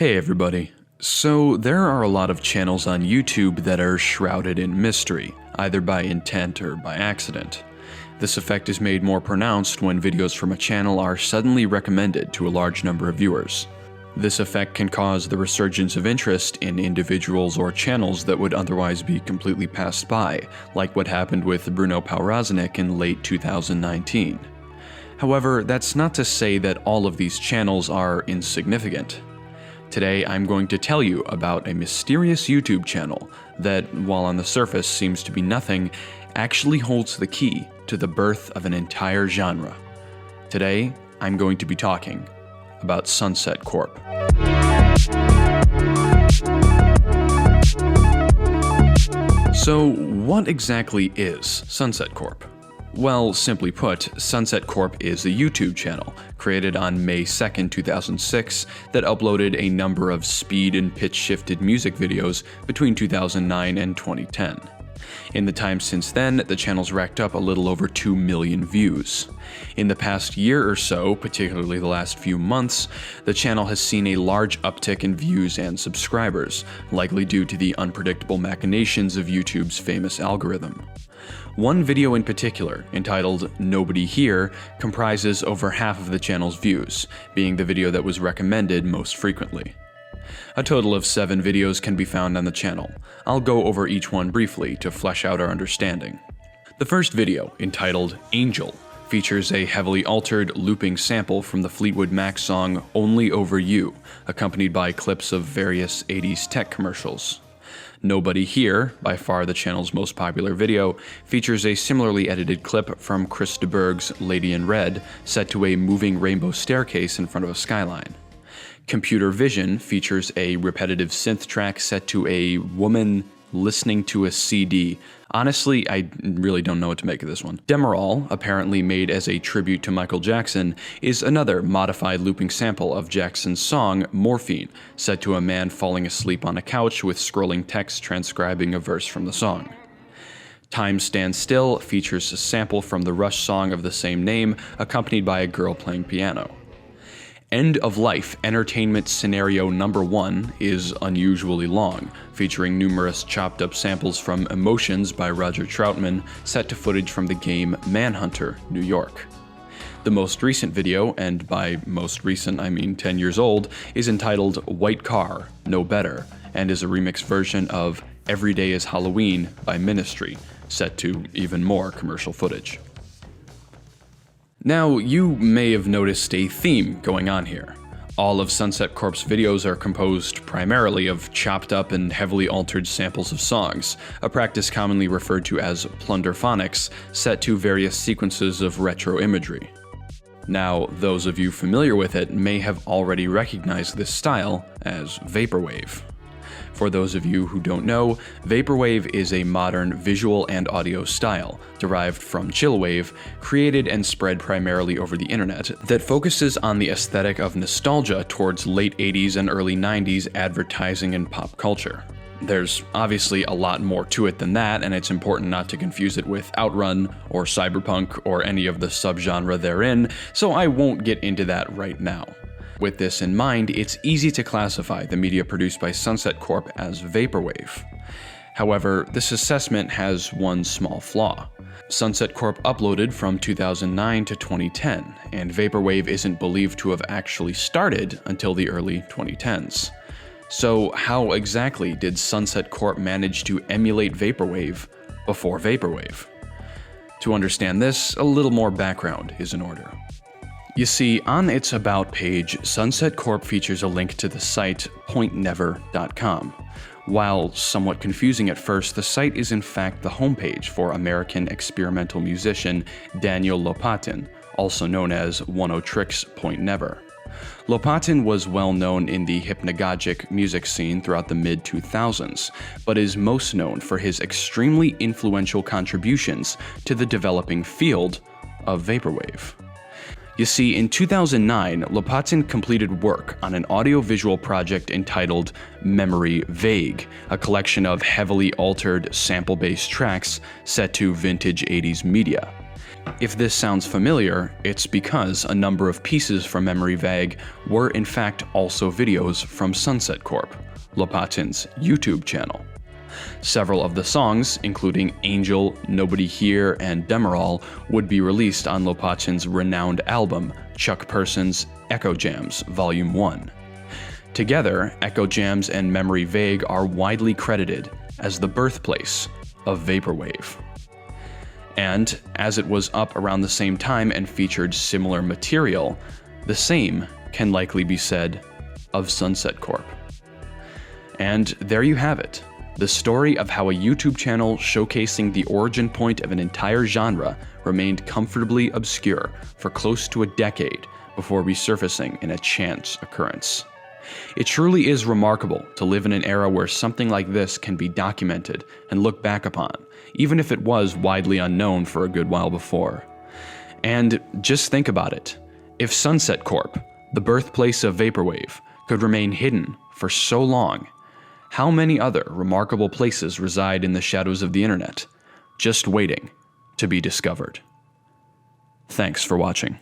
Hey everybody. So there are a lot of channels on YouTube that are shrouded in mystery, either by intent or by accident. This effect is made more pronounced when videos from a channel are suddenly recommended to a large number of viewers. This effect can cause the resurgence of interest in individuals or channels that would otherwise be completely passed by, like what happened with Bruno Powraznik in late 2019. However, that's not to say that all of these channels are insignificant. Today, I'm going to tell you about a mysterious YouTube channel that, while on the surface seems to be nothing, actually holds the key to the birth of an entire genre. Today, I'm going to be talking about Sunset Corp. So, what exactly is Sunset Corp? Well, simply put, Sunset Corp is a YouTube channel created on May 2nd, 2006 that uploaded a number of speed and pitch-shifted music videos between 2009 and 2010. In the time since then, the channel's racked up a little over 2 million views. In the past year or so, particularly the last few months, the channel has seen a large uptick in views and subscribers, likely due to the unpredictable machinations of YouTube's famous algorithm. One video in particular, entitled Nobody Here, comprises over half of the channel's views, being the video that was recommended most frequently. A total of 7 videos can be found on the channel. I'll go over each one briefly to flesh out our understanding. The first video, entitled Angel, features a heavily altered, looping sample from the Fleetwood Mac song Only Over You, accompanied by clips of various 80s tech commercials. Nobody Here, by far the channel's most popular video, features a similarly edited clip from Chris de Burgh's Lady in Red, set to a moving rainbow staircase in front of a skyline. Computer Vision features a repetitive synth track set to a woman listening to a CD. Honestly, I really don't know what to make of this one. Demerol, apparently made as a tribute to Michael Jackson, is another modified looping sample of Jackson's song Morphine, set to a man falling asleep on a couch with scrolling text transcribing a verse from the song. Time Stands Still features a sample from the Rush song of the same name, accompanied by a girl playing piano. End of Life Entertainment Scenario Number 1 is unusually long, featuring numerous chopped-up samples from Emotions by Roger Troutman, set to footage from the game Manhunter, New York. The most recent video, and by most recent I mean 10 years old, is entitled White Car, No Better, and is a remixed version of Every Day is Halloween by Ministry, set to even more commercial footage. Now, you may have noticed a theme going on here. All of Sunset Corp's videos are composed primarily of chopped up and heavily altered samples of songs, a practice commonly referred to as plunderphonics, set to various sequences of retro imagery. Now, those of you familiar with it may have already recognized this style as Vaporwave. For those of you who don't know, Vaporwave is a modern visual and audio style, derived from chillwave, created and spread primarily over the internet, that focuses on the aesthetic of nostalgia towards late 80s and early 90s advertising and pop culture. There's obviously a lot more to it than that, and it's important not to confuse it with Outrun, or Cyberpunk, or any of the subgenre therein, so I won't get into that right now. With this in mind, it's easy to classify the media produced by Sunset Corp as Vaporwave. However, this assessment has one small flaw. Sunset Corp uploaded from 2009 to 2010, and Vaporwave isn't believed to have actually started until the early 2010s. So how exactly did Sunset Corp manage to emulate Vaporwave before Vaporwave? To understand this, a little more background is in order. You see, on its About page, Sunset Corp features a link to the site pointnever.com. While somewhat confusing at first, the site is in fact the homepage for American experimental musician Daniel Lopatin, also known as Oneohtrix Point Never. Lopatin was well known in the hypnagogic music scene throughout the mid-2000s, but is most known for his extremely influential contributions to the developing field of Vaporwave. You see, in 2009, Lopatin completed work on an audiovisual project entitled Memory Vague, a collection of heavily altered, sample-based tracks set to vintage 80s media. If this sounds familiar, it's because a number of pieces from Memory Vague were in fact also videos from Sunset Corp, Lopatin's YouTube channel. Several of the songs, including Angel, Nobody Here, and Demerol, would be released on Lopatin's renowned album, Chuck Person's Echo Jams Volume 1. Together, Echo Jams and Memory Vague are widely credited as the birthplace of Vaporwave. And, as it was up around the same time and featured similar material, the same can likely be said of Sunset Corp. And there you have it, the story of how a YouTube channel showcasing the origin point of an entire genre remained comfortably obscure for close to a decade before resurfacing in a chance occurrence. It truly is remarkable to live in an era where something like this can be documented and looked back upon, even if it was widely unknown for a good while before. And just think about it. If Sunset Corp, the birthplace of Vaporwave, could remain hidden for so long, how many other remarkable places reside in the shadows of the internet, just waiting to be discovered? Thanks for watching.